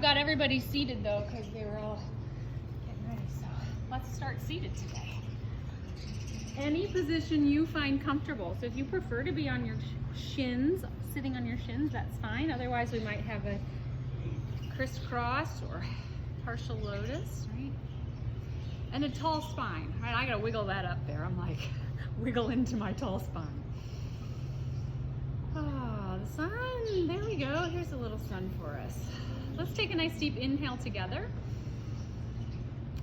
got everybody seated though, because they were all getting ready. So let's start seated today. Any position you find comfortable. So if you prefer to be on your shins, sitting on your shins, that's fine. Otherwise, we might have a crisscross or partial lotus, right? And a tall spine, right? I gotta wiggle that up there. I'm like, wiggle into my tall spine. Oh, the sun, there we go. Here's a little sun for us. Let's take a nice deep inhale together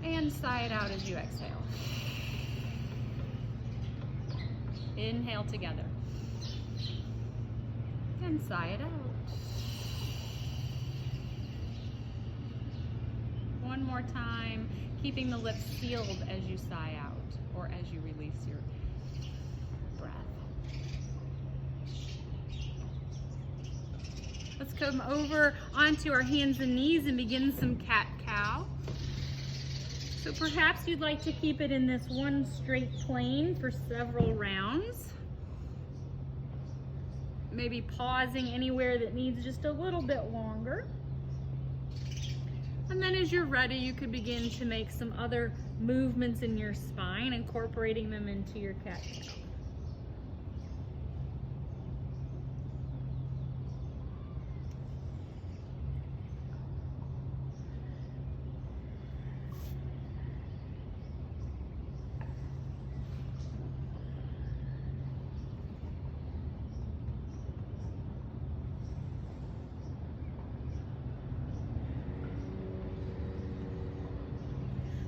and sigh it out as you exhale. Inhale together and sigh it out. One more time, keeping the lips sealed as you sigh out or as you release your breath. Let's come over onto our hands and knees and begin some cat-cow. So perhaps you'd like to keep it in this one straight plane for several rounds. Maybe pausing anywhere that needs just a little bit longer. And then as you're ready, you could begin to make some other movements in your spine, incorporating them into your cat-cow.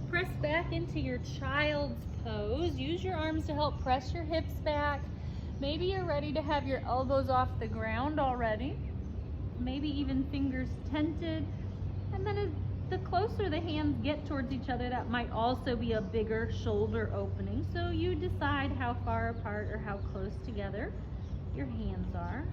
Press back into your child's pose. Use your arms to help press your hips back. Maybe you're ready to have your elbows off the ground already. Maybe even fingers tented. And then as the closer the hands get towards each other, that might also be a bigger shoulder opening. So you decide how far apart or how close together your hands are.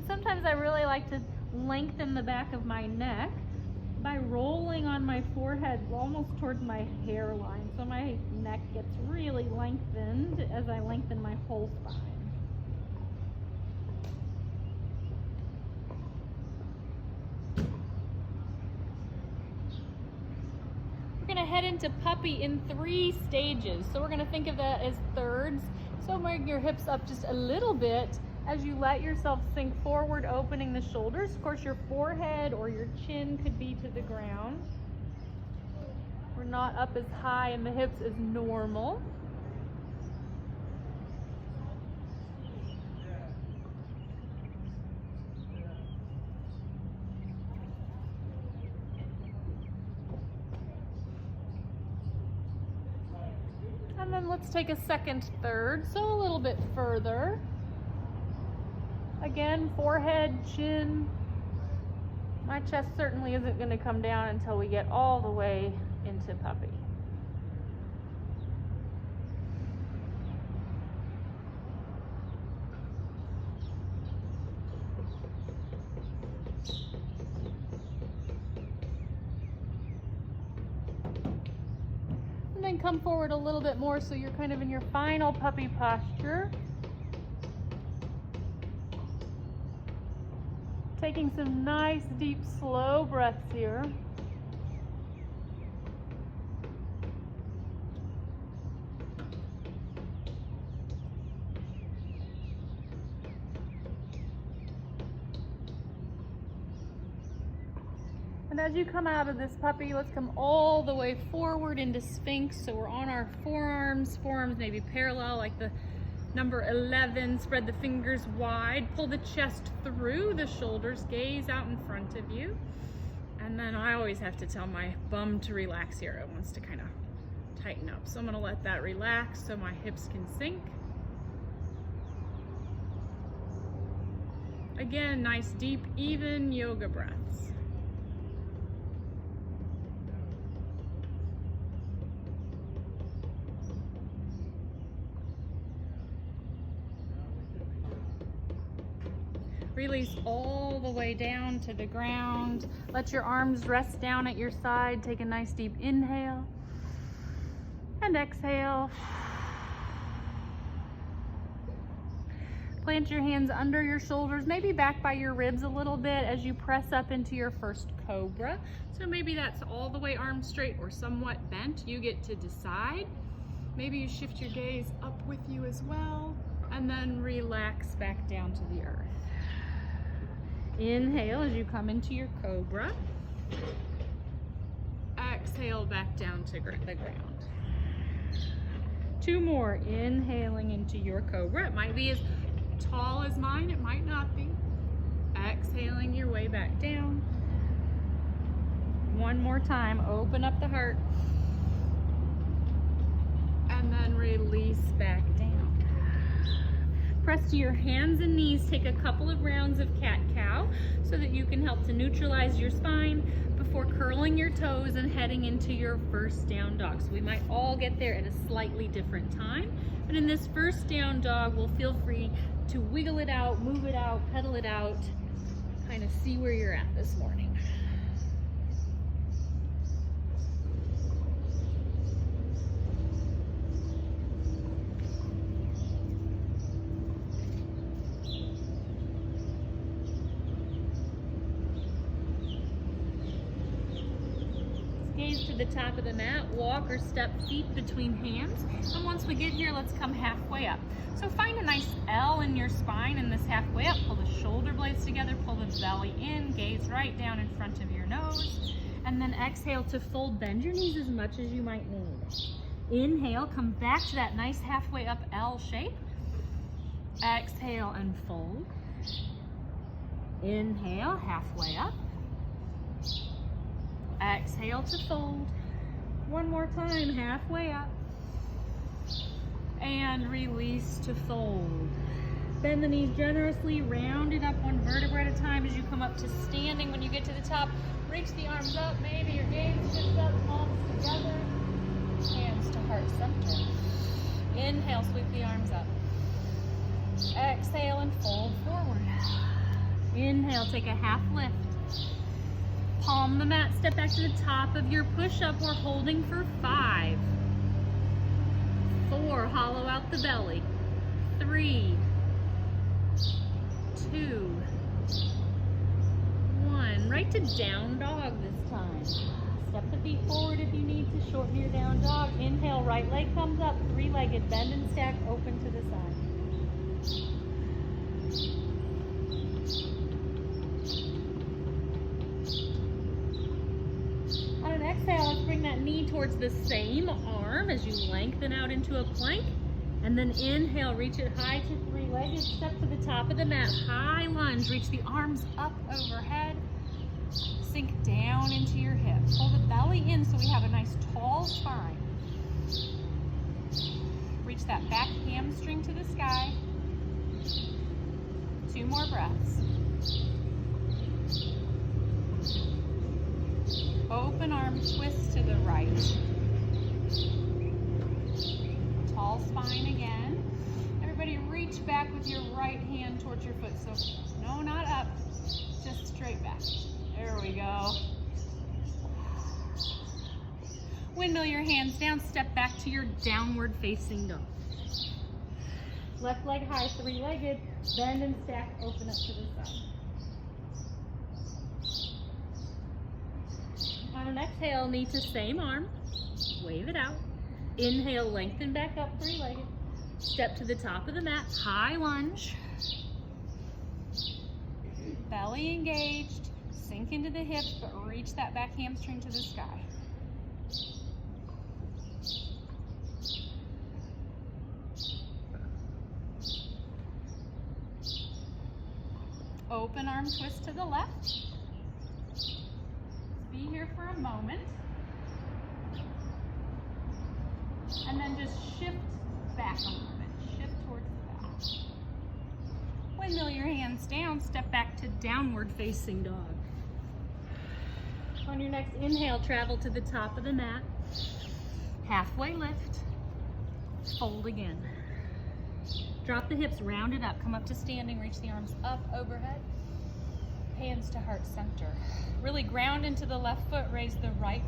Sometimes I really like to lengthen the back of my neck by rolling on my forehead almost towards my hairline. So my neck gets really lengthened as I lengthen my whole spine. We're going to head into puppy in 3 stages. So we're going to think of that as thirds. So bring your hips up just a little bit as you let yourself sink forward, opening the shoulders. Of course, your forehead or your chin could be to the ground. We're not up as high in the hips as normal. And then let's take a second third, so a little bit further. Again, forehead, chin. My chest certainly isn't going to come down until we get all the way into puppy. And then come forward a little bit more so you're kind of in your final puppy posture. Taking some nice, deep, slow breaths here. And as you come out of this puppy, let's come all the way forward into Sphinx. So we're on our forearms maybe parallel like the number 11, spread the fingers wide, pull the chest through the shoulders, gaze out in front of you. And then I always have to tell my bum to relax here. It wants to kind of tighten up. So I'm gonna let that relax so my hips can sink. Again, nice, deep, even yoga breaths. Release all the way down to the ground. Let your arms rest down at your side. Take a nice deep inhale and exhale. Plant your hands under your shoulders, maybe back by your ribs a little bit as you press up into your first cobra. So maybe that's all the way arms straight or somewhat bent. You get to decide. Maybe you shift your gaze up with you as well, and then relax back down to the earth. Inhale as you come into your cobra. Exhale back down to the ground. 2 more. Inhaling into your cobra. It might be as tall as mine, it might not be. Exhaling your way back down. 1 more time. Open up the heart. And then release back down. Press to your hands and knees. Take a couple of rounds of cat-cow so that you can help to neutralize your spine before curling your toes and heading into your first down dog. So we might all get there at a slightly different time. But in this first down dog, we'll feel free to wiggle it out, move it out, pedal it out, kind of see where you're at this morning. Gaze to the top of the mat, walk or step feet between hands, and once we get here, let's come halfway up. So find a nice L in your spine in this halfway up, pull the shoulder blades together, pull the belly in, gaze right down in front of your nose, and then exhale to fold, bend your knees as much as you might need. Inhale, come back to that nice halfway up L shape. Exhale and fold. Inhale, halfway up. Exhale to fold. 1 more time, halfway up. And release to fold. Bend the knees generously, round it up 1 vertebra at a time as you come up to standing. When you get to the top, reach the arms up, maybe your gaze shifts up, palms together, hands to heart center. Inhale, sweep the arms up. Exhale and fold forward. Inhale, take a half lift. Palm the mat, step back to the top of your push-up. We're holding for 5, 4, hollow out the belly, 3, 2, 1. Right to down dog this time. Step the feet forward if you need to shorten your down dog. Inhale, right leg comes up, 3-legged, bend and stack, open to the side. Exhale, let's bring that knee towards the same arm as you lengthen out into a plank. And then inhale, reach it high to 3-legged, step to the top of the mat, high lunge, reach the arms up overhead, sink down into your hips. Pull the belly in so we have a nice tall spine. Reach that back hamstring to the sky. 2 more breaths. Open arm twist to the right. Tall spine again. Everybody reach back with your right hand towards your foot. So no, not up, just straight back. There we go. Windmill your hands down, step back to your downward facing dog. Left leg high, 3-legged, bend and stack, open up to the side. On an exhale, knee to same arm, wave it out. Inhale, lengthen back up, 3-legged. Step to the top of the mat, high lunge. Belly engaged, sink into the hips, but reach that back hamstring to the sky. Open arm twist to the left. Be here for a moment. And then just shift back a little bit. Shift towards the back. Windmill your hands down, step back to downward facing dog. On your next inhale, travel to the top of the mat. Halfway lift. Fold again. Drop the hips, round it up, come up to standing, reach the arms up overhead. Hands to heart center. Really ground into the left foot, raise the right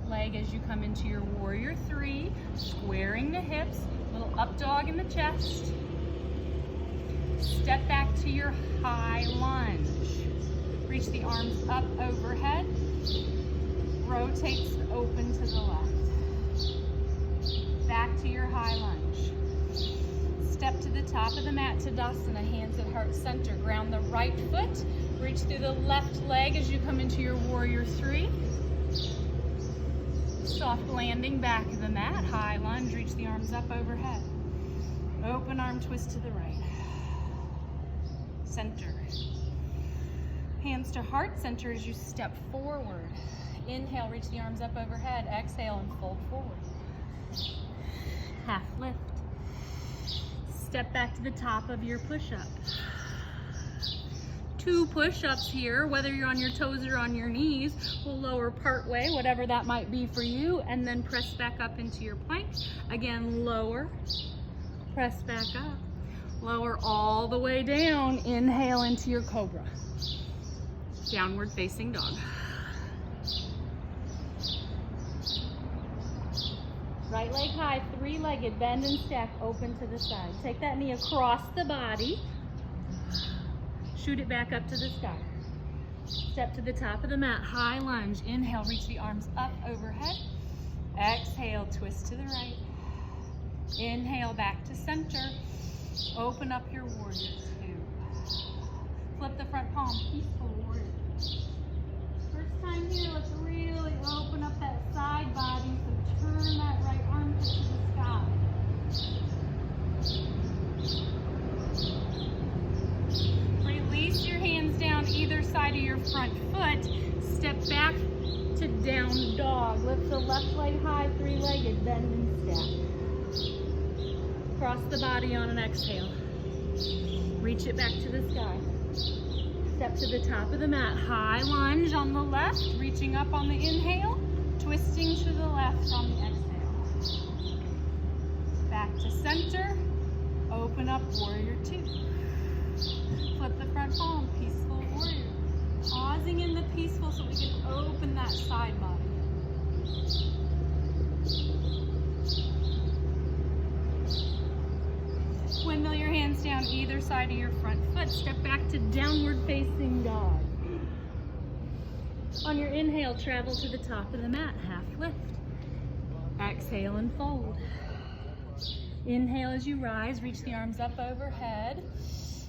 leg as you come into your warrior 3, squaring the hips, little up dog in the chest. Step back to your high lunge. Reach the arms up overhead. Rotate open to the left. Back to your high lunge. Step to the top of the mat, Tadasana, hands at heart center. Ground the right foot. Reach through the left leg as you come into your warrior three. Soft landing back of the mat, high lunge, reach the arms up overhead. Open arm twist to the right. Center. Hands to heart center as you step forward. Inhale, reach the arms up overhead. Exhale and fold forward. Half lift. Step back to the top of your push-up. 2 push-ups here, whether you're on your toes or on your knees. We'll lower part way, whatever that might be for you, and then press back up into your plank. Again, lower, press back up. Lower all the way down. Inhale into your cobra. Downward facing dog. Right leg high, 3-legged, bend and stack, open to the side. Take that knee across the body. Shoot it back up to the sky. Step to the top of the mat, high lunge. Inhale, reach the arms up overhead. Exhale, twist to the right. Inhale, back to center. Open up your warrior two. Flip the front palm, peaceful warrior. First time here, let's really open up that side body. So turn that right armpit to the sky. Release your hands down either side of your front foot. Step back to down dog. Lift the left leg high, 3-legged, bend and stack. Cross the body on an exhale. Reach it back to the sky. Step to the top of the mat. High lunge on the left, reaching up on the inhale, twisting to the left on the exhale. Back to center. Open up warrior two. Flip the front palm, peaceful warrior. Pausing in the peaceful so we can open that side body. Windmill your hands down either side of your front foot. Step back to downward facing dog. On your inhale, travel to the top of the mat, half lift. Exhale and fold. Inhale as you rise, reach the arms up overhead.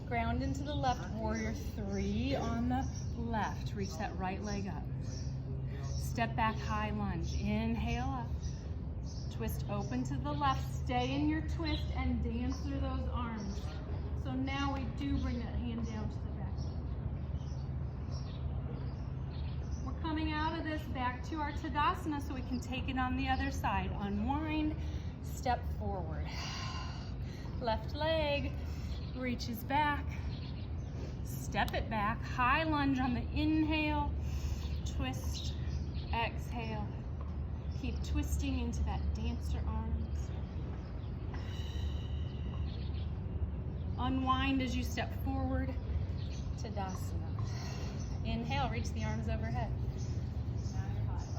Ground into the left, warrior three on the left. Reach that right leg up. Step back, high lunge. Inhale up. Twist open to the left. Stay in your twist and dance through those arms. So now we do bring that hand down to the back. We're coming out of this back to our Tadasana so we can take it on the other side. Unwind, step forward. Left leg reaches back. Step it back. High lunge on the inhale. Twist, exhale. Keep twisting into that dancer arms. Unwind as you step forward, Tadasana. Inhale, reach the arms overhead.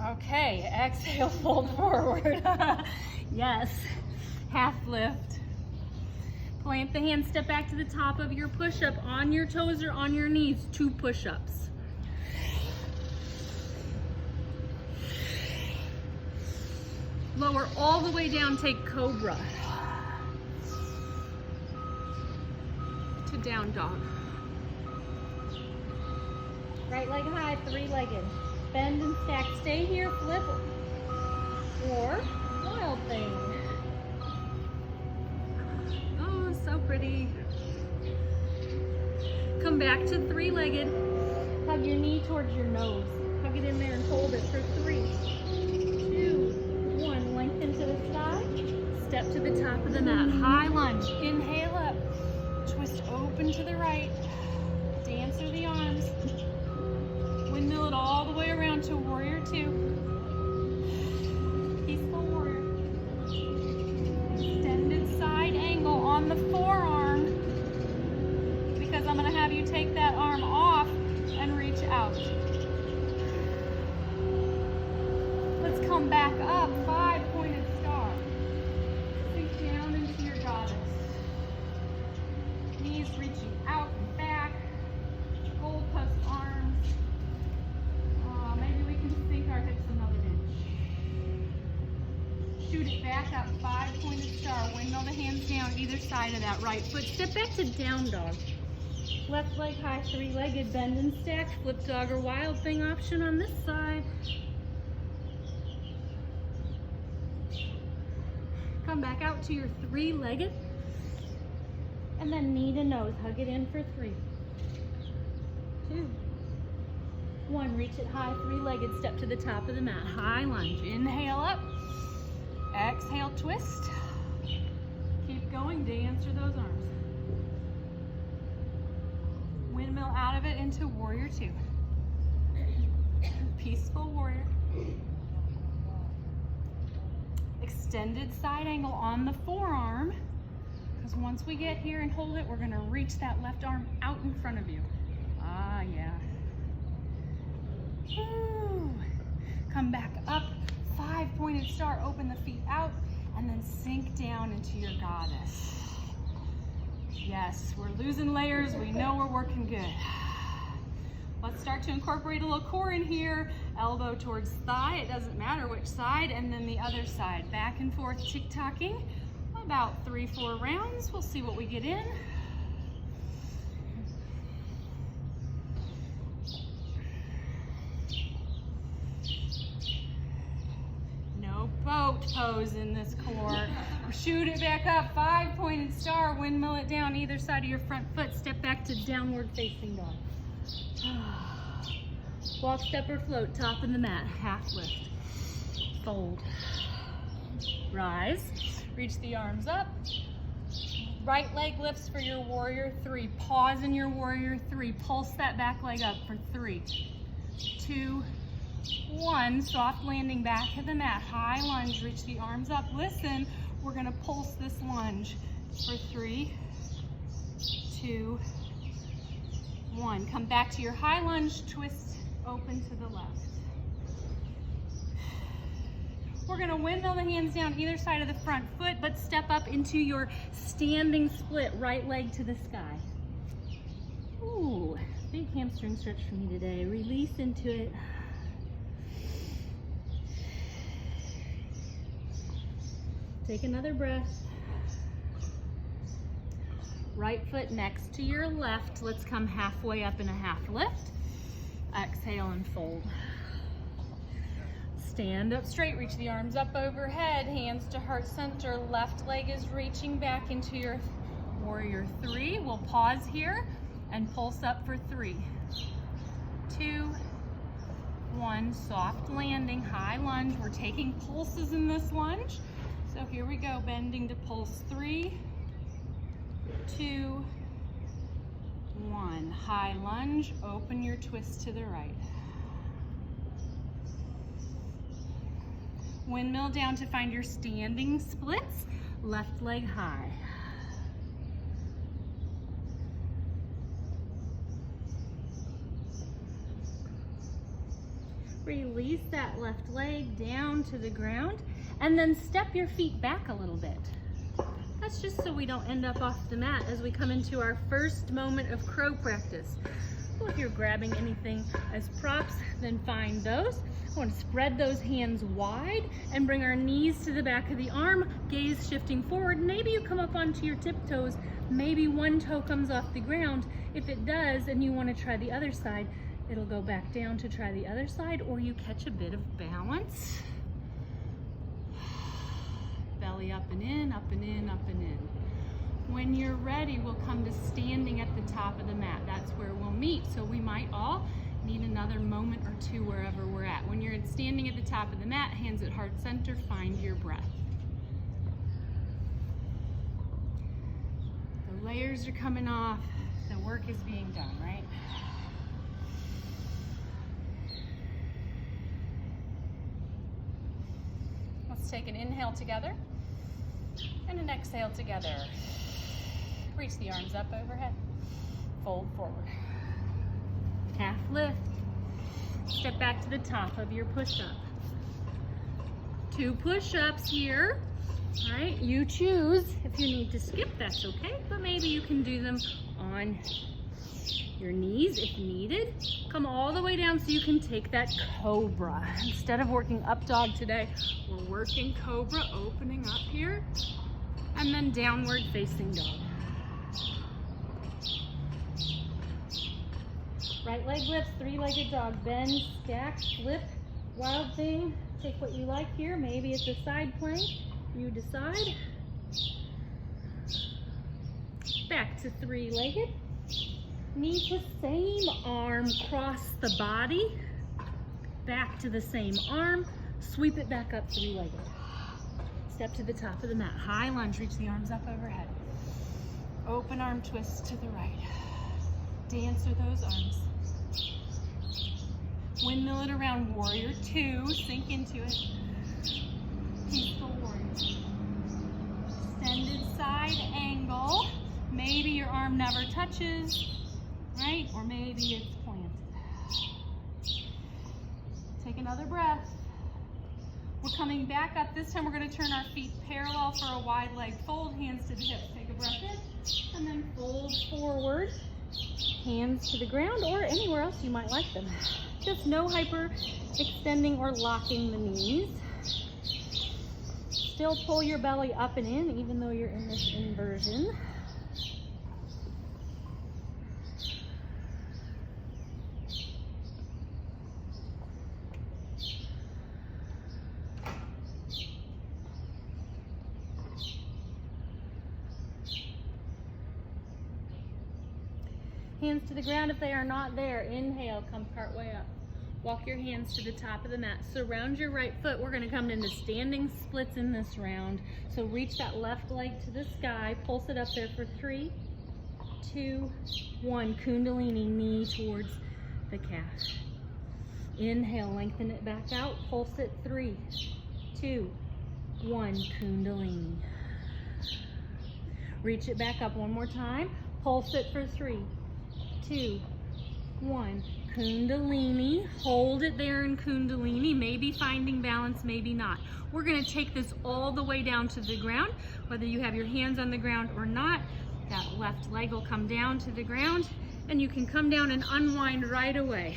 Okay, exhale, fold forward. Yes, half lift. Plant the hands, step back to the top of your push-up on your toes or on your knees, 2 push-ups. Lower all the way down, take cobra. To down dog. Right leg high, 3-legged. Bend and stack, stay here, flip. Or wild thing. Oh, so pretty. Come back to 3-legged. Hug your knee towards your nose. Hug it in there and hold it for 3, 2, 1. Lengthen to the side. Step to the top of the mat. High lunge. Inhale up. Twist open to the right. Dance through the arms. Windmill it all the way around to warrior two. Peaceful warrior. Extended side angle on the forearm. Because I'm going to have you take that arm off and reach out. Let's come back up. 5-pointed star. Sink down into your goddess. reaching out and back, goalpost arms. Maybe we can sink our hips another inch. Shoot it back up, 5-pointed star. Windmill the hands down either side of that right foot. Step back to down dog. Left leg high, 3-legged, bend and stack, flip dog or wild thing option on this side. Come back out to your 3-legged, and then knee to nose, hug it in for 3, 2, 1, reach it high, 3-legged, step to the top of the mat, high lunge, inhale up, exhale, twist, keep going, dance through those arms. Windmill out of it into warrior 2. Peaceful warrior. Extended side angle on the forearm, because once we get here and hold it, we're going to reach that left arm out in front of you. Ah, yeah. Woo. Come back up, 5-pointed star, open the feet out, and then sink down into your goddess. Yes, we're losing layers. We know we're working good. Let's start to incorporate a little core in here. Elbow towards thigh. It doesn't matter which side. And then the other side. Back and forth, tick-tocking. About 3-4 rounds. We'll see what we get in. No boat pose in this core. Shoot it back up, 5-pointed star, windmill it down either side of your front foot, step back to downward facing dog. Walk, step, or float, top of the mat, half lift, fold, rise, reach the arms up, right leg lifts for your warrior 3, pause in your warrior 3, pulse that back leg up for 3, 2, 1, soft landing back of the mat, high lunge, reach the arms up, listen, we're going to pulse this lunge for 3, 2, 1. Come back to your high lunge, twist open to the left. We're going to windmill the hands down either side of the front foot, but step up into your standing split, right leg to the sky. Ooh, big hamstring stretch for me today. Release into it. Take another breath. Right foot next to your left. Let's come halfway up in a half lift. Exhale and fold. Stand up straight, reach the arms up overhead, hands to heart center. Left leg is reaching back into your warrior 3. We'll pause here and pulse up for 3, 2, 1. Soft landing, high lunge. We're taking pulses in this lunge. So here we go, bending to pulse 3, 2, 1. High lunge, open your twist to the right. Windmill down to find your standing splits, left leg high. Release that left leg down to the ground. And then step your feet back a little bit. That's just so we don't end up off the mat as we come into our first moment of crow practice. Well, if you're grabbing anything as props, then find those. I want to spread those hands wide and bring our knees to the back of the arm, gaze shifting forward. Maybe you come up onto your tiptoes. Maybe one toe comes off the ground. If it does and you want to try the other side, it'll go back down to try the other side, or you catch a bit of balance. Belly up and in, up and in, up and in. When you're ready, we'll come to standing at the top of the mat. That's where we'll meet. So we might all need another moment or two wherever we're at. When you're standing at the top of the mat, hands at heart center, find your breath. The layers are coming off. The work is being done, right? Let's take an inhale together and an exhale together. Reach the arms up overhead. Fold forward. Half lift. Step back to the top of your push-up. 2 push-ups here. All right, you choose. If you need to skip, that's okay, but maybe you can do them on your knees if needed. Come all the way down so you can take that cobra. Instead of working up dog today, we're working cobra, opening up here, and then downward facing dog. Right leg lifts, three-legged dog. Bend, stack, flip, wild thing. Take what you like here. Maybe it's a side plank. You decide. Back to three-legged. Knee to same arm, cross the body. Back to the same arm. Sweep it back up three-legged. Step to the top of the mat. High lunge, reach the arms up overhead. Open arm twist to the right. Dance with those arms. Windmill it around, warrior two, sink into it. Peaceful warrior. Extended side angle. Maybe your arm never touches, right? Or maybe it's planted. Take another breath. We're coming back up. This time we're going to turn our feet parallel for a wide leg fold, hands to the hips. Take a breath in, and then fold forward. Hands to the ground or anywhere else you might like them. Just no hyper extending or locking the knees. Still pull your belly up and in even though you're in this inversion. Hands to the ground if they are not there. Inhale, come partway up. Walk your hands to the top of the mat. Surround your right foot. We're going to come into standing splits in this round. So reach that left leg to the sky. Pulse it up there for 3, 2, 1. Kundalini, knee towards the calf. Inhale, lengthen it back out. Pulse it 3, 2, 1. Kundalini. Reach it back up one more time. Pulse it for 3, 2, 1. Kundalini. Hold it there in Kundalini. Maybe finding balance, maybe not. We're going to take this all the way down to the ground. Whether you have your hands on the ground or not, that left leg will come down to the ground and you can come down and unwind right away.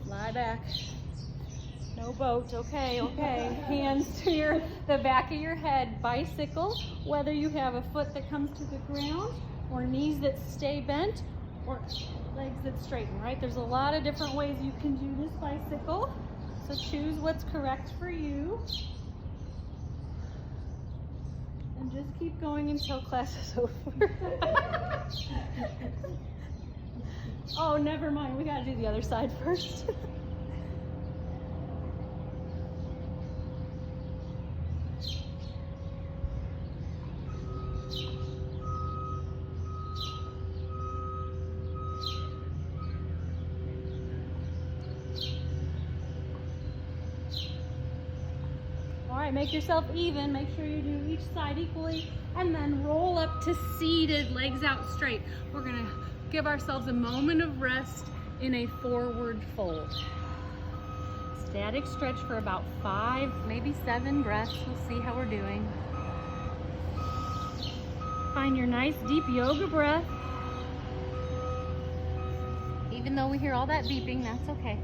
Lie back. No boat. Okay, okay. Hands to the back of your head. Bicycle. Whether you have a foot that comes to the ground or knees that stay bent or legs that straighten, right? There's a lot of different ways you can do this bicycle. So choose what's correct for you. And just keep going until class is over. Oh, never mind. We gotta do the other side first. Make yourself even, make sure you do each side equally, and then roll up to seated, legs out straight. We're gonna give ourselves a moment of rest in a forward fold. Static stretch for about 5, maybe 7 breaths. We'll see how we're doing. Find your nice deep yoga breath. Even though we hear all that beeping, that's okay.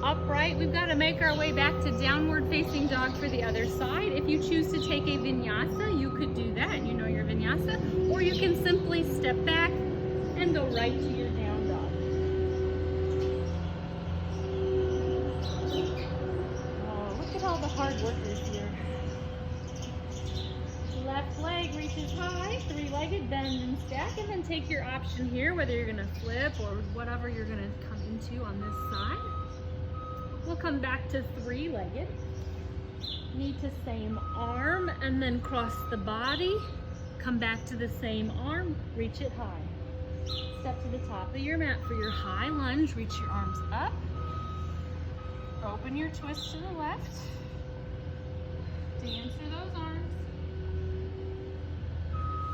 Upright. We've got to make our way back to downward facing dog for the other side. If you choose to take a vinyasa, you could do that. You know your vinyasa. Or you can simply step back and go right to your down dog. Oh, look at all the hard workers here. Left leg reaches high, 3-legged, bend and stack, and then take your option here, whether you're going to flip or whatever you're going to come into on this side. We'll come back to 3-legged. Knee to same arm and then cross the body. Come back to the same arm, reach it high. Step to the top of your mat for your high lunge. Reach your arms up. Open your twist to the left. Dance through those arms.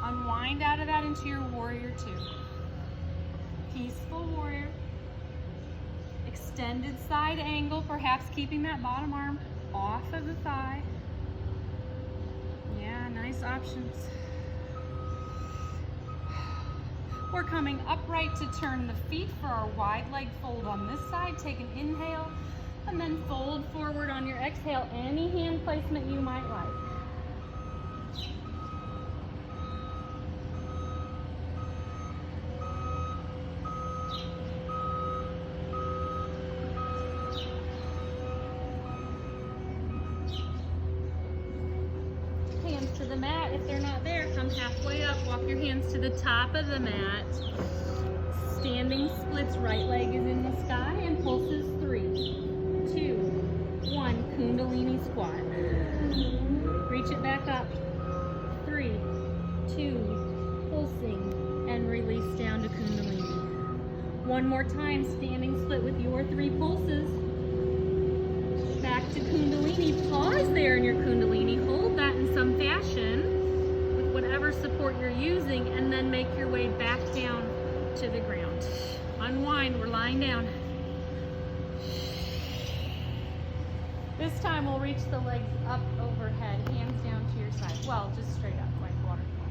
Unwind Grind out of that into your warrior two. Peaceful warrior. Extended side angle, perhaps keeping that bottom arm off of the thigh. Yeah, nice options. We're coming upright to turn the feet for our wide leg fold on this side. Take an inhale and then fold forward on your exhale. Any hand placement you might like. To the mat. If they're not there, come halfway up. Walk your hands to the top of the mat. Standing splits. Right leg is in the sky and pulses 3, 2, 1. Kundalini Squat. Reach it back up. 3, 2. Pulsing and release down to Kundalini. One more time. Standing split with your 3 pulses. Back to Kundalini. Pause there in your Kundalini. Hold that in some fashion with whatever support you're using, and then make your way back down to the ground. Unwind. We're lying down. This time we'll reach the legs up overhead, hands down to your side. Well, just straight up like waterfall.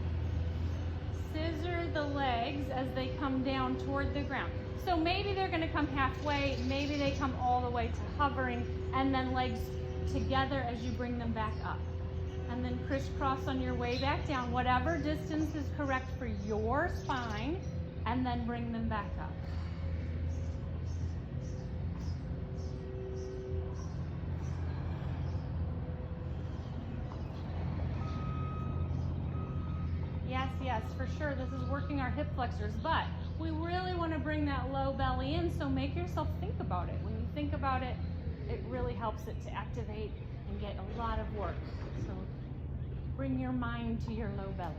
Scissor the legs as they come down toward the ground. So maybe they're going to come halfway, maybe they come all the way to hovering, and then legs together as you bring them back up. And then crisscross on your way back down, whatever distance is correct for your spine, and then bring them back up. Yes, for sure, this is working our hip flexors, but we really want to bring that low belly in, so make yourself think about it. When you think about it, it really helps it to activate and get a lot of work. So bring your mind to your low belly.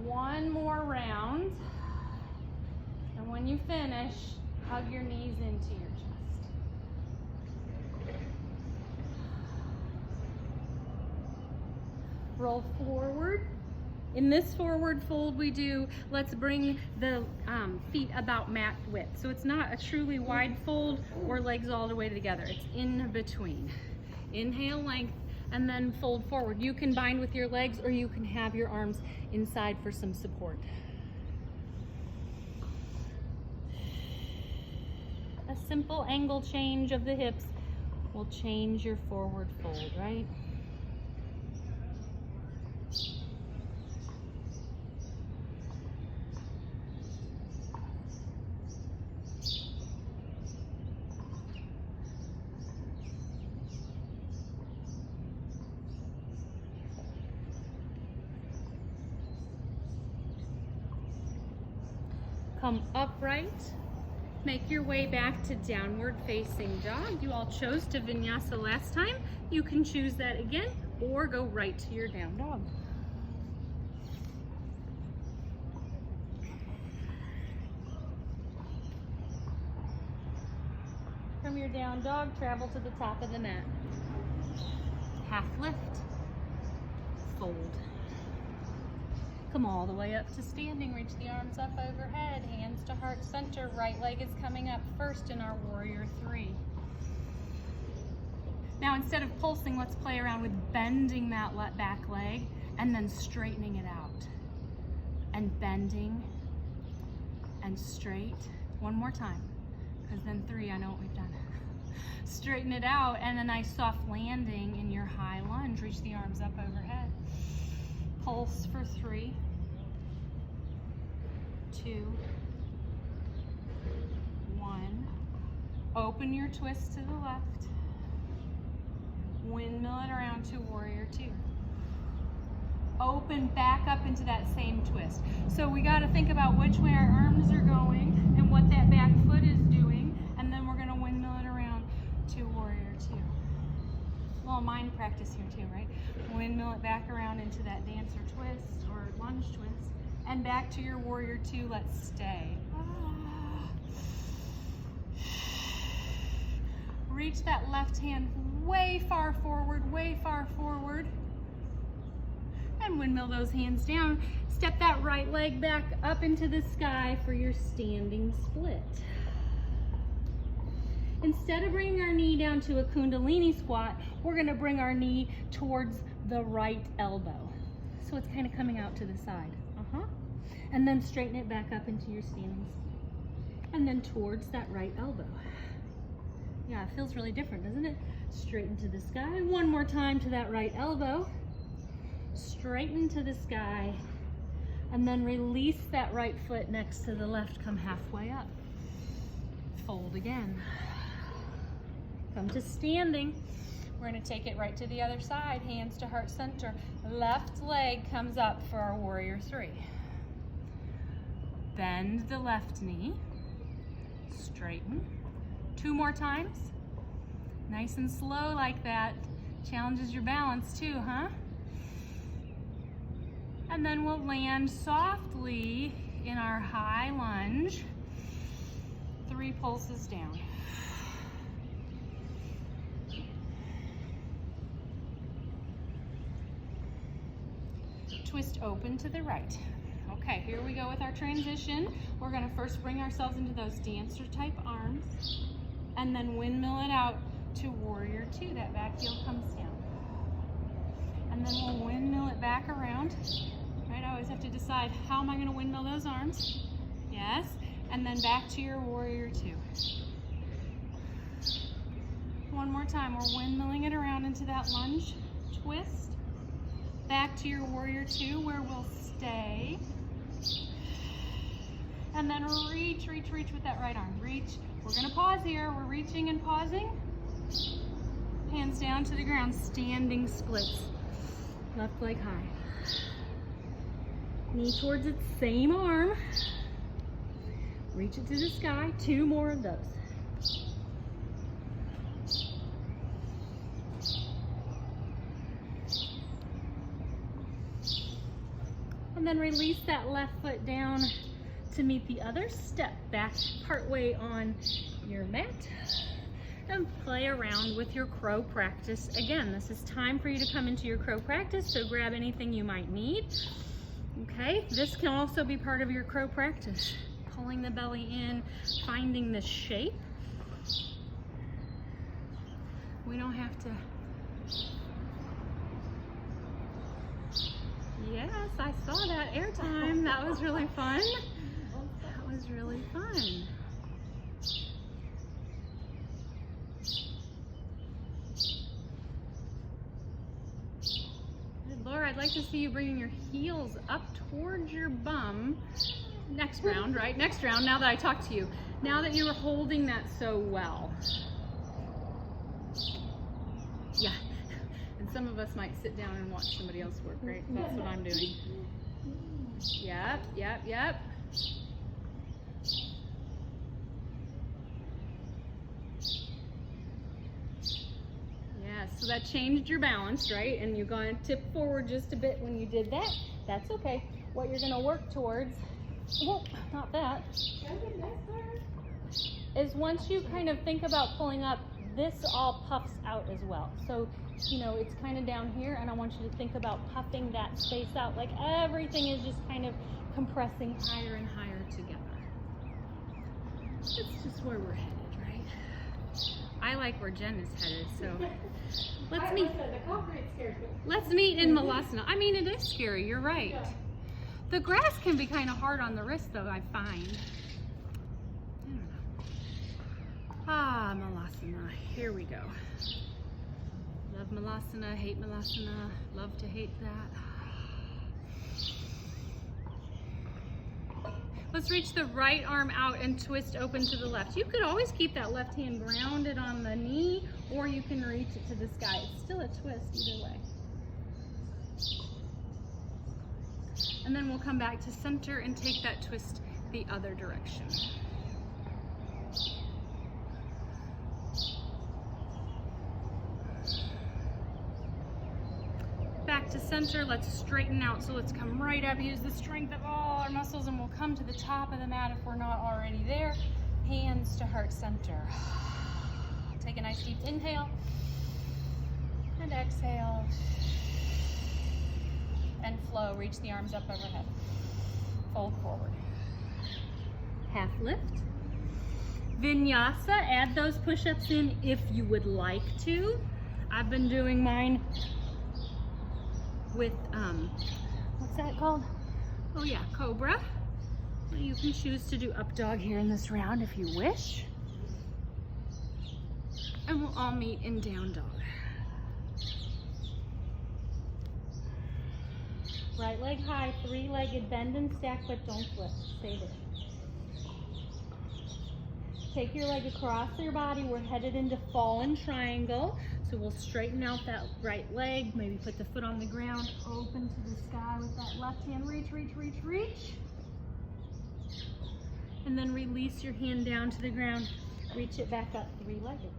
One more round, and when you finish, hug your knees into your chest. Roll forward. In this forward fold we do, let's bring the feet about mat width. So it's not a truly wide fold or legs all the way together. It's in between. Inhale, length, and then fold forward. You can bind with your legs, or you can have your arms inside for some support. A simple angle change of the hips will change your forward fold, right? Come upright, make your way back to downward facing dog. You all chose to vinyasa last time. You can choose that again, or go right to your down dog. From your down dog, travel to the top of the mat. Half lift, fold. Come all the way up to standing. Reach the arms up overhead, hands to heart center. Right leg is coming up first in our warrior 3. Now instead of pulsing, let's play around with bending that back leg and then straightening it out. And bending and straight. One more time, because then 3, I know what we've done. Straighten it out, and a nice soft landing in your high lunge. Reach the arms up overhead. Pulse for 3, 2, 1. Open your twist to the left. Windmill it around to warrior 2. Open back up into that same twist. So we got to think about which way our arms are going and what that back foot is doing, and then we're going to windmill it around to warrior 2. Well, mind practice here too, right? Windmill it back around into that dancer twist or lunge twist, And back to your warrior two, let's stay. Reach that left hand way far forward, way far forward. And windmill those hands down. Step that right leg back up into the sky for your standing split. Instead of bringing our knee down to a Kundalini squat, we're gonna bring our knee towards the right elbow. So it's kind of coming out to the side. And then straighten it back up into your standing split. And then towards that right elbow. Yeah, it feels really different, doesn't it? Straighten to the sky. One more time to that right elbow. Straighten to the sky. And then release that right foot next to the left. Come halfway up. Fold again. Come to standing. We're going to take it right to the other side. Hands to heart center. Left leg comes up for our warrior three. Bend the left knee. Straighten. 2 more times. Nice and slow like that. Challenges your balance too, huh? And then we'll land softly in our high lunge. 3 pulses down. Twist open to the right. Okay, here we go with our transition. We're gonna first bring ourselves into those dancer type arms and then windmill it out to warrior two. That back heel comes down. And then we'll windmill it back around. Right, I always have to decide, how am I gonna windmill those arms? Yes, and then back to your warrior two. One more time, we're windmilling it around into that lunge twist. Back to your warrior two where we'll stay. And then reach with that right arm. Reach. We're gonna pause here. We're reaching and pausing. Hands down to the ground, standing splits. Left leg high. Knee towards its same arm. Reach it to the sky. 2 more of those. And then release that left foot down to meet the other. Step back partway on your mat and play around with your crow practice. Again, this is time for you to come into your crow practice, so grab anything you might need. Okay, this can also be part of your crow practice. Pulling the belly in, finding the shape. We don't have to. Yes, I saw that airtime. That was really fun. That was really fun. Laura, I'd like to see you bringing your heels up towards your bum. Next round, right? Next round, now that I talked to you. Now that you were holding that so well. Yeah. And some of us might sit down and watch somebody else work, right? That's what I'm doing. Yep. Yeah, so that changed your balance, right? And you're going to tip forward just a bit when you did that. That's okay. What you're going to work towards, well, not that, is once you kind of think about pulling up, this all puffs out as well. So, you know, it's kind of down here, and I want you to think about puffing that space out, like everything is just kind of compressing higher and higher together. That's just where we're headed, right? I like where Jen is headed, so let's meet. Let's meet in Malasana. I mean, it is scary, you're right. Yeah. The grass can be kind of hard on the wrist, though, I find. I don't know. Ah, Malasana, here we go. Love Malasana, hate Malasana, love to hate that. Let's reach the right arm out and twist open to the left. You could always keep that left hand grounded on the knee, or you can reach it to the sky. It's still a twist either way. And then we'll come back to center and take that twist the other direction. Back to center, let's straighten out. So let's come right up, use the strength of all our heart muscles, and we'll come to the top of the mat if we're not already there. Hands to heart center. Take a nice deep inhale and exhale. And flow. Reach the arms up overhead. Fold forward. Half lift. Vinyasa. Add those push-ups in if you would like to. I've been doing mine with, what's that called? Oh yeah, Cobra. You can choose to do up dog here in this round if you wish. And we'll all meet in down dog. Right leg high, three-legged bend and stack, but don't flip. Stay there. Take your leg across your body. We're headed into fallen triangle. So we'll straighten out that right leg, maybe put the foot on the ground, open to the sky with that left hand. Reach, reach, reach, reach. And then release your hand down to the ground. Reach it back up, three-legged.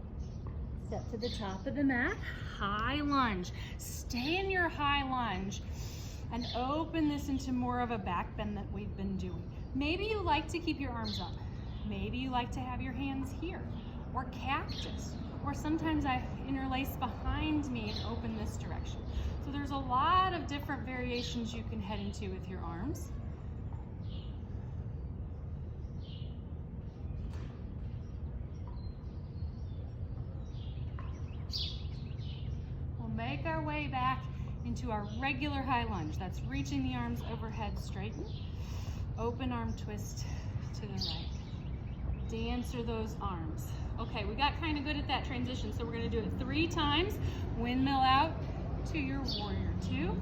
Step to the top of the mat, high lunge. Stay in your high lunge and open this into more of a back bend that we've been doing. Maybe you like to keep your arms up. Maybe you like to have your hands here, or cactus, or sometimes I interlace behind me and open this direction. So there's a lot of different variations you can head into with your arms. We'll make our way back into our regular high lunge. That's reaching the arms overhead, straighten. Open arm twist to the right. Dancer those arms. Okay, we got kind of good at that transition, so we're going to do it 3 times. Windmill out to your warrior 2.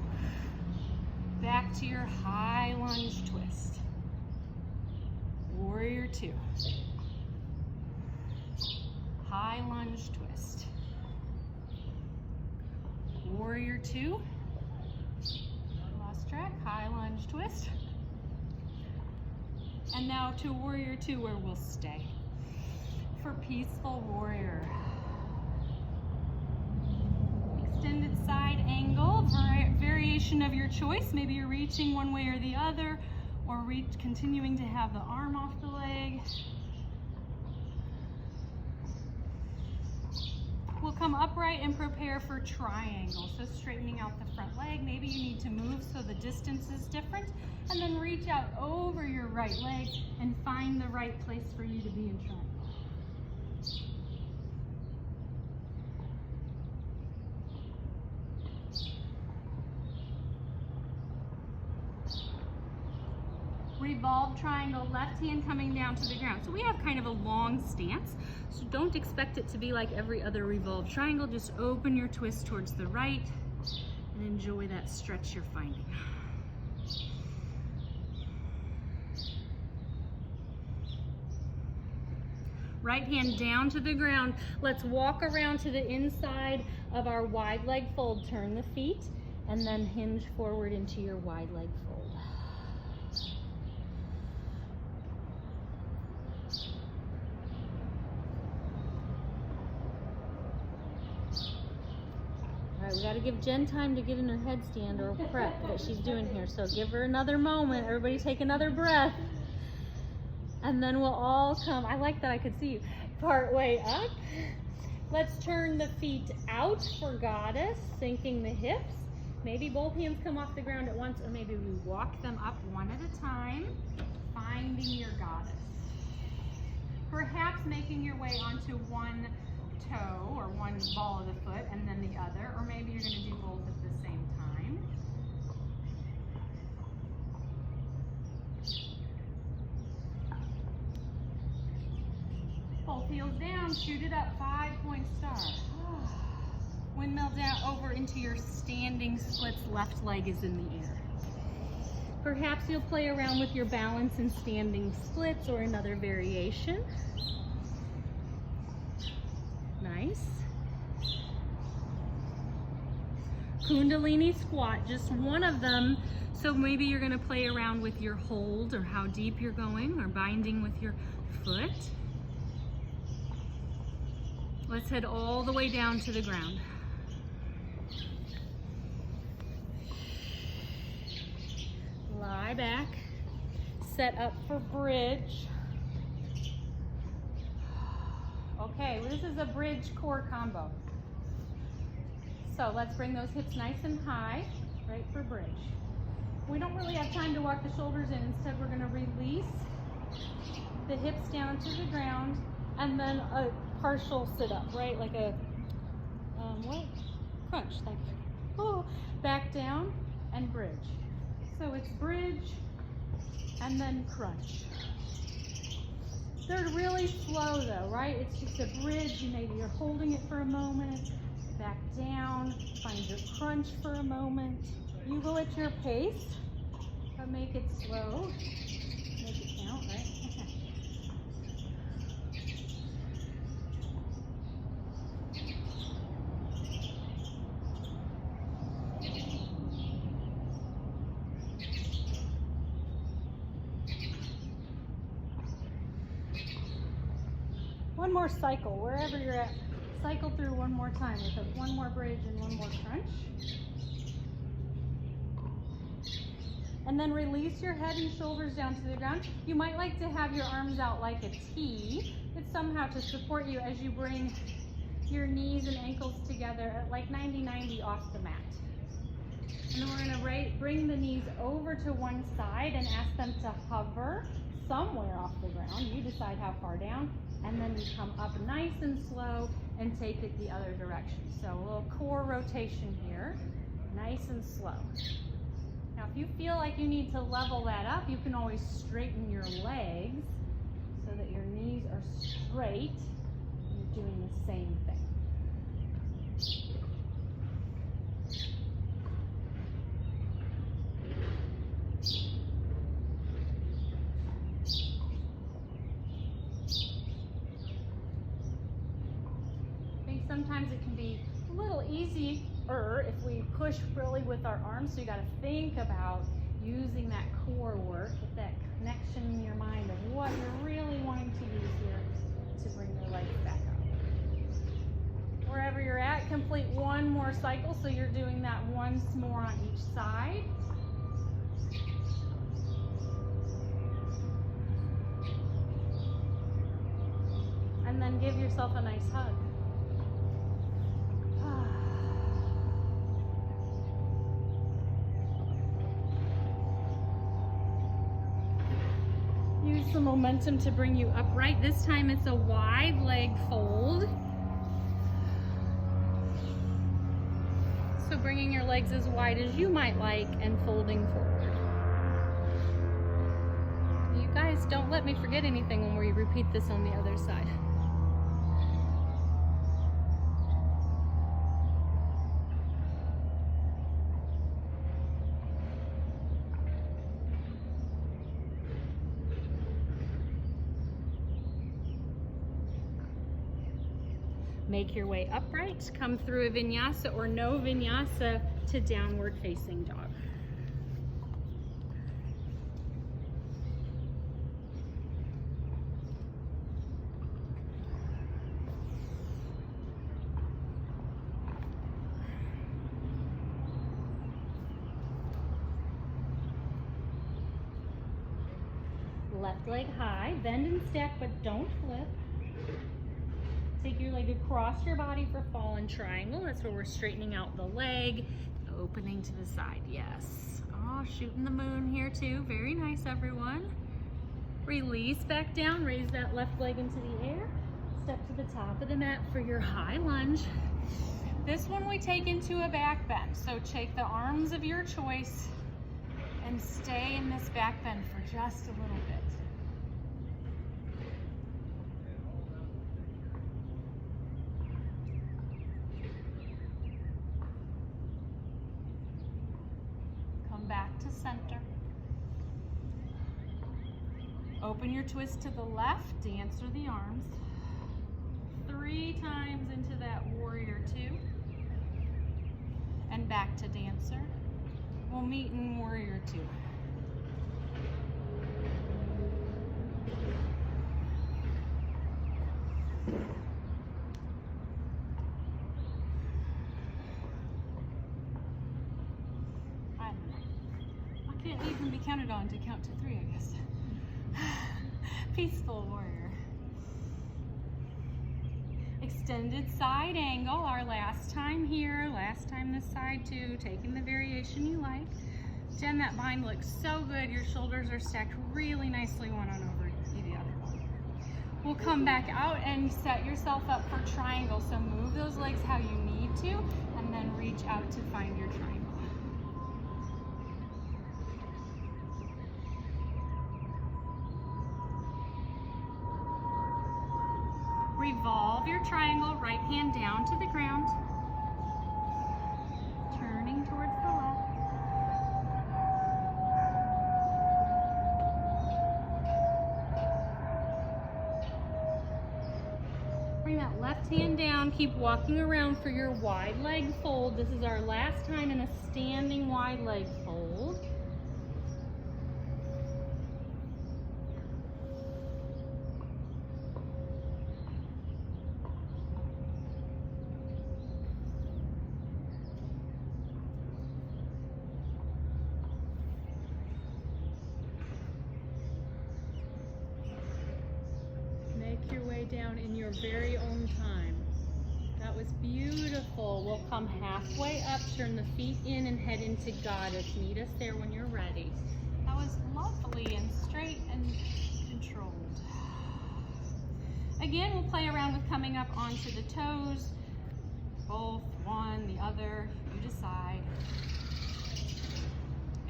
Back to your high lunge twist. Warrior 2. High lunge twist. Warrior 2. Lost track. High lunge twist. And now to warrior 2, where we'll stay for peaceful warrior. Extended side angle, variation of your choice. Maybe you're reaching one way or the other, or continuing to have the arm off the leg. We'll come upright and prepare for triangle. So straightening out the front leg. Maybe you need to move so the distance is different. And then reach out over your right leg and find the right place for you to be in triangle. Revolve triangle, left hand coming down to the ground. So we have kind of a long stance. So don't expect it to be like every other revolve triangle. Just open your twist towards the right and enjoy that stretch you're finding. Right hand down to the ground. Let's walk around to the inside of our wide leg fold. Turn the feet and then hinge forward into your wide leg fold. All right, we got to give Jen time to get in her headstand or prep that she's doing here. So give her another moment. Everybody take another breath. And then we'll all come, I like that I could see you, part way up. Let's turn the feet out for goddess, sinking the hips. Maybe both hands come off the ground at once, or maybe we walk them up one at a time, finding your goddess. Perhaps making your way onto one toe or one ball of the foot and then the other, or maybe you're going to do both at the same time. Both heels down, shoot it up, 5-point star. Windmill down over into your standing splits, left leg is in the air. Perhaps you'll play around with your balance in standing splits or another variation. Nice. Kundalini Squat, just one of them. So maybe you're going to play around with your hold or how deep you're going or binding with your foot. Let's head all the way down to the ground. Lie back. set up for bridge. Okay, this is a bridge core combo. So let's bring those hips nice and high, right, for bridge. We don't really have time to walk the shoulders in. Instead, we're going to release the hips down to the ground and then a partial sit up, right? Like a, crunch, thank you. Oh, back down and bridge. So it's bridge and then crunch. They're really slow though, right? It's just a bridge. Maybe you're holding it for a moment, back down, find your crunch for a moment. You go at your pace, but make it slow. Make it count, right? One more cycle, wherever you're at. Cycle through one more time with one more bridge and one more crunch. And then release your head and shoulders down to the ground. You might like to have your arms out like a T. It's somehow to support you as you bring your knees and ankles together at like 90-90 off the mat. And then we're gonna bring the knees over to one side and ask them to hover somewhere off the ground. You decide how far down. And then you come up nice and slow and take it the other direction. So a little core rotation here, nice and slow. Now if you feel like you need to level that up, you can always straighten your legs so that your knees are straight. You're doing the same thing. Sometimes it can be a little easier if we push really with our arms, so you got to think about using that core work, with that connection in your mind of what you're really wanting to use here to bring your legs back up. Wherever you're at, complete one more cycle, so you're doing that once more on each side. And then give yourself a nice hug. Use the momentum to bring you upright. This time it's a wide leg fold. So bringing your legs as wide as you might like and folding forward. You guys, don't let me forget anything when we repeat this on the other side. Make your way upright, come through a vinyasa or no vinyasa to downward facing dog. Left leg high, bend and stack, but don't flip. Take your leg across your body for fallen triangle. That's where we're straightening out the leg, opening to the side. Yes. Oh, shooting the moon here too. Very nice, everyone. Release back down. Raise that left leg into the air. Step to the top of the mat for your high lunge. This one we take into a back bend. So take the arms of your choice and stay in this back bend for just a little bit. Back to center. Open your twist to the left, dancer the arms. 3 times into that warrior 2. And back to dancer. We'll meet in warrior 2. Can't even be counted on to count to 3, I guess. peaceful warrior. Extended side angle, our last time here, last time this side too, taking the variation you like. Jen, that bind looks so good. Your shoulders are stacked really nicely one on over the other. We'll come back out and set yourself up for triangle. So move those legs how you need to, and then reach out to find your triangle. Revolve your triangle, right hand down to the ground, turning towards the left. Bring that left hand down, keep walking around for your wide leg fold. This is our last time in a standing wide leg fold. Make your way down in your very own time. That was beautiful. We'll come halfway up, turn the feet in and head into Goddess. Meet us there when you're ready. That was lovely and straight and controlled. Again, we'll play around with coming up onto the toes. Both, one, the other, you decide.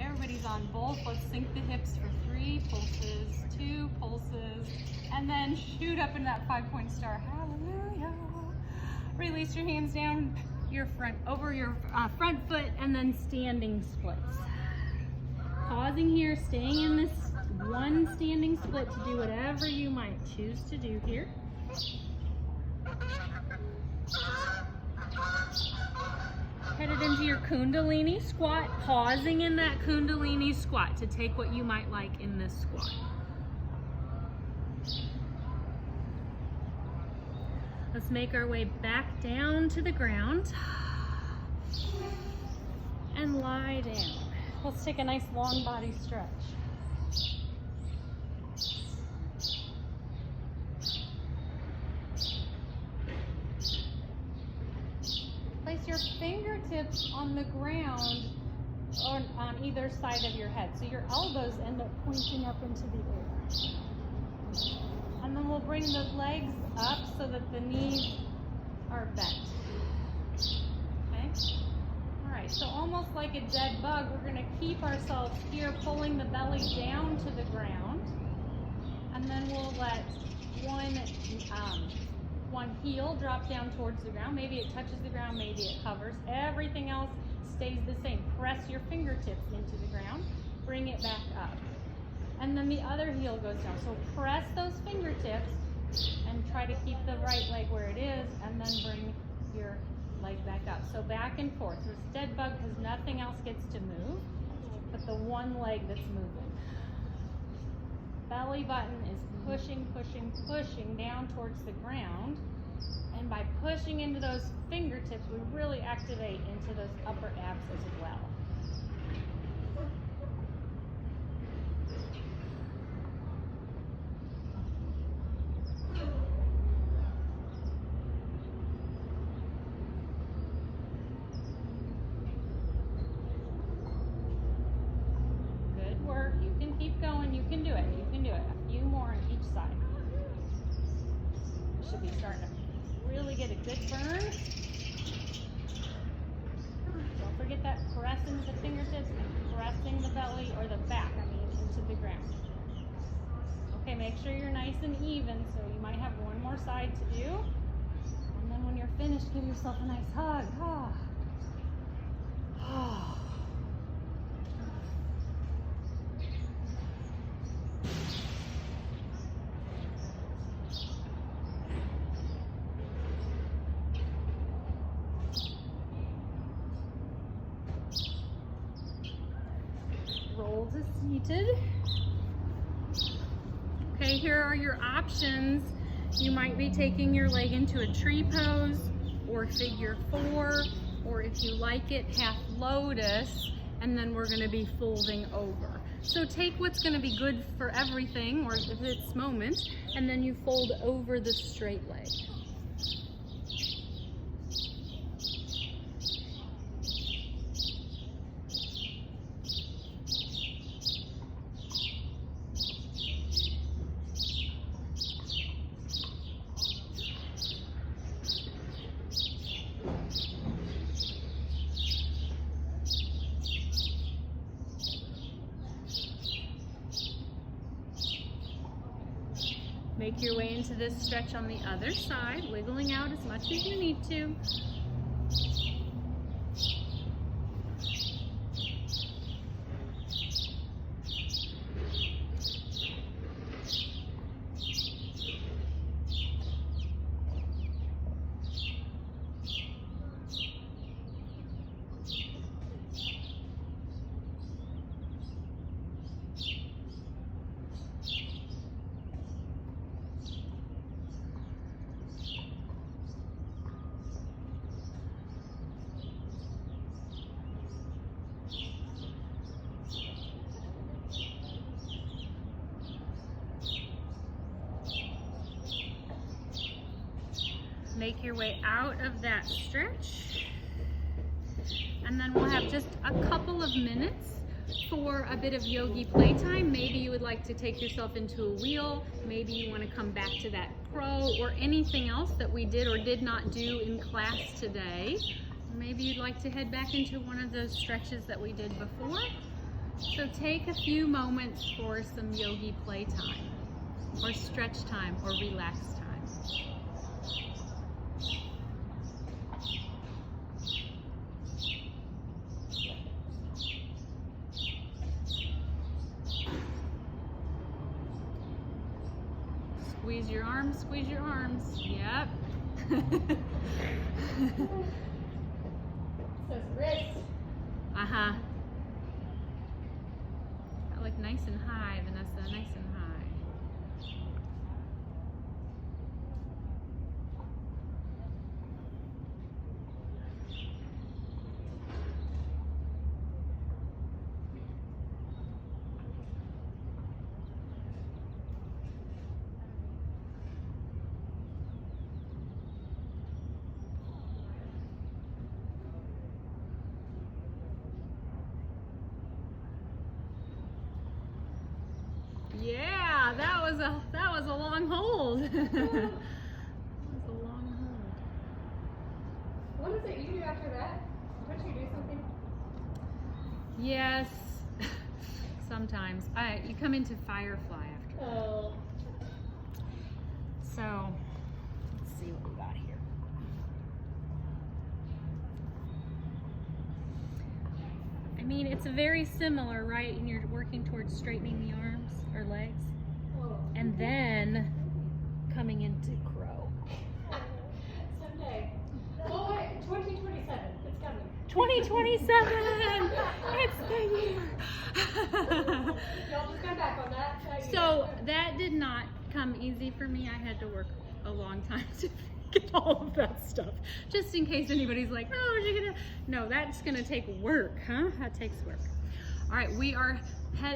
Everybody's on both. Let's sync the hips for 3 pulses, 2 pulses, and then shoot up in that 5-point star. Hallelujah. Release your hands down your front over your front foot, and then standing splits. Pausing here, staying in this one standing split to do whatever you might choose to do here. Headed into your Kundalini Squat, pausing in that Kundalini Squat to take what you might like in this squat. Let's make our way back down to the ground and lie down. Let's take a nice long body stretch. Place your fingertips on the ground or on either side of your head. So your elbows end up pointing up into the air. And then we'll bring the legs up so that the knees are bent. Okay? All right, so almost like a dead bug, we're gonna keep ourselves here, pulling the belly down to the ground. And then we'll let one heel drop down towards the ground. Maybe it touches the ground, maybe it hovers. Everything else stays the same. Press your fingertips into the ground, bring it back up. And then the other heel goes down. So press those fingertips and try to keep the right leg where it is, and then bring your leg back up. So back and forth. So it's dead bug because nothing else gets to move, but the one leg that's moving. Belly button is pushing, pushing, pushing down towards the ground. And by pushing into those fingertips, we really activate into those upper abs as well. Good work. You can keep going. You can do it. You can do it. A few more on each side. Should be starting to really get a good burn. Don't forget that press into the fingertips and pressing the belly or the back, into the ground. Okay, make sure you're nice and even, so you might have one more side to do. And then when you're finished, give yourself a nice hug. Roll to seated. Okay, here are your options. You might be taking your leg into a tree pose or figure 4, or if you like it, half lotus, and then we're going to be folding over. So take what's going to be good for everything, or if it's moment, and then you fold over the straight leg. Make your way into this stretch on the other side, wiggling out as much as you need to. Make your way out of that stretch, and then we'll have just a couple of minutes for a bit of yogi playtime. Maybe you would like to take yourself into a wheel, maybe you want to come back to that crow, or anything else that we did or did not do in class today. Maybe you'd like to head back into one of those stretches that we did before. So take a few moments for some yogi playtime, or stretch time, or relax time. Squeeze your arms, squeeze your arms. Yep. Says wrist. Uh-huh. That look nice and high, Vanessa, nice and high. Yeah, that was a long hold. That was a long hold. What is it you do after that? Don't you do something? Yes. Sometimes. You come into firefly after. Oh. So, let's see what we got here. I mean, it's very similar, right? And you're working towards straightening the arms or legs. Oh. And then coming into crow. Someday. Oh, wait, 2027. It's coming. 2027! It's the year! Y'all just come back on that. So that did not come easy for me. I had to work a long time to get all of that stuff. Just in case anybody's like, oh, is she gonna? No, that's gonna take work, huh? That takes work. All right, we are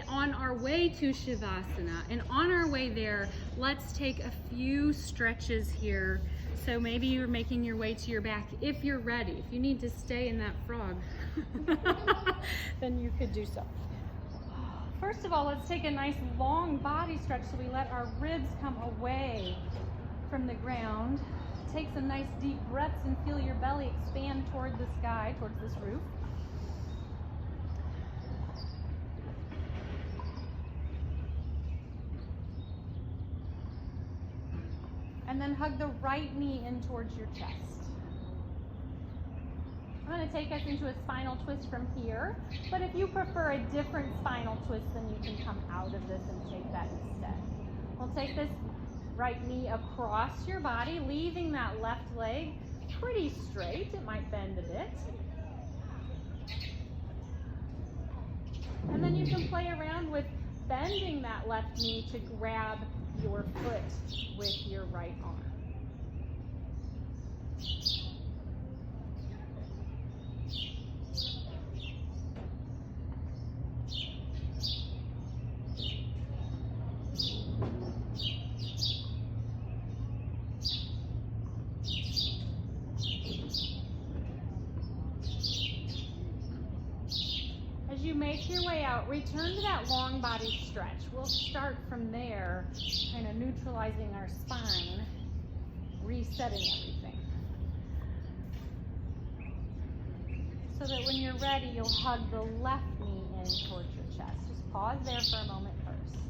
on our way to Shavasana, and on our way there, let's take a few stretches here. So maybe you're making your way to your back if you're ready. If you need to stay in that frog, then you could do so. First of all, let's take a nice long body stretch so we let our ribs come away from the ground. Take some nice deep breaths and feel your belly expand toward the sky, towards this roof. And then hug the right knee in towards your chest. I'm going to take us into a spinal twist from here, but if you prefer a different spinal twist, then you can come out of this and take that instead. We'll take this right knee across your body, leaving that left leg pretty straight. It might bend a bit. And then you can play around with bending that left knee to grab your foot with your right arm. Now return to that long body stretch. We'll start from there, kind of neutralizing our spine, resetting everything. So that when you're ready, you'll hug the left knee in towards your chest. Just pause there for a moment first.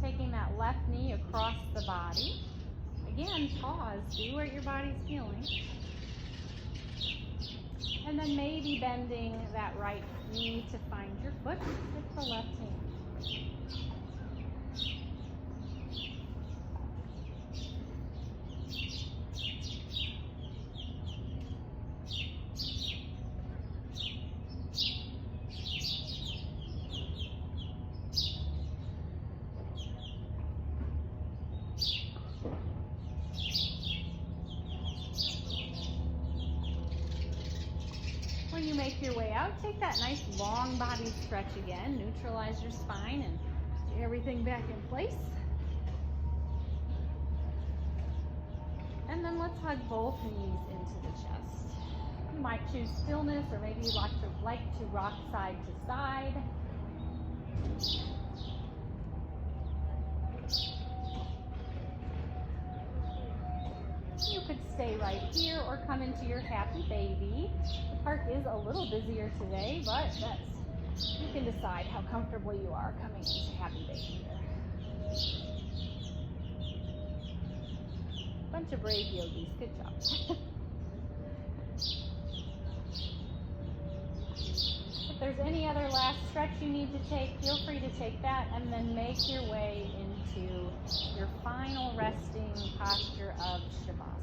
Taking that left knee across the body. Again, pause, see what your body's feeling. And then maybe bending that right knee to find your foot with the left hand. When you make your way out, take that nice long body stretch again. Neutralize your spine and get everything back in place. And then let's hug both knees into the chest. You might choose stillness, or maybe you'd like to rock side to side. You could stay right here or come into your happy baby. The park is a little busier today, but you can decide how comfortable you are coming into happy baby here. Bunch of brave yogis, good job. If there's any other last stretch you need to take, feel free to take that and then make your way into your final resting posture of Shavasana.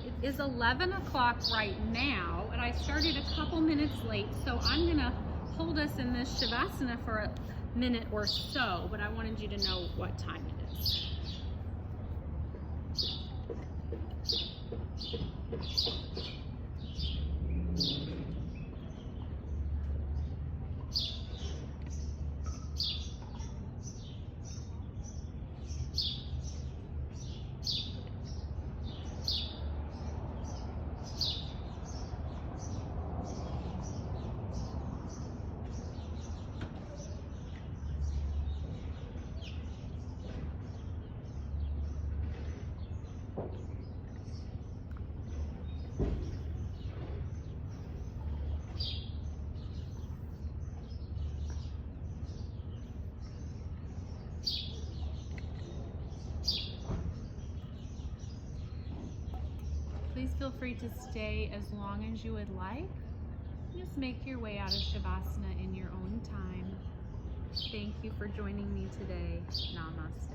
It is 11 o'clock right now, and I started a couple minutes late, so I'm going to hold us in this Shavasana for a minute or so, but I wanted you to know what time it is. Please feel free to stay as long as you would like. Just make your way out of Shavasana in your own time. Thank you for joining me today. Namaste.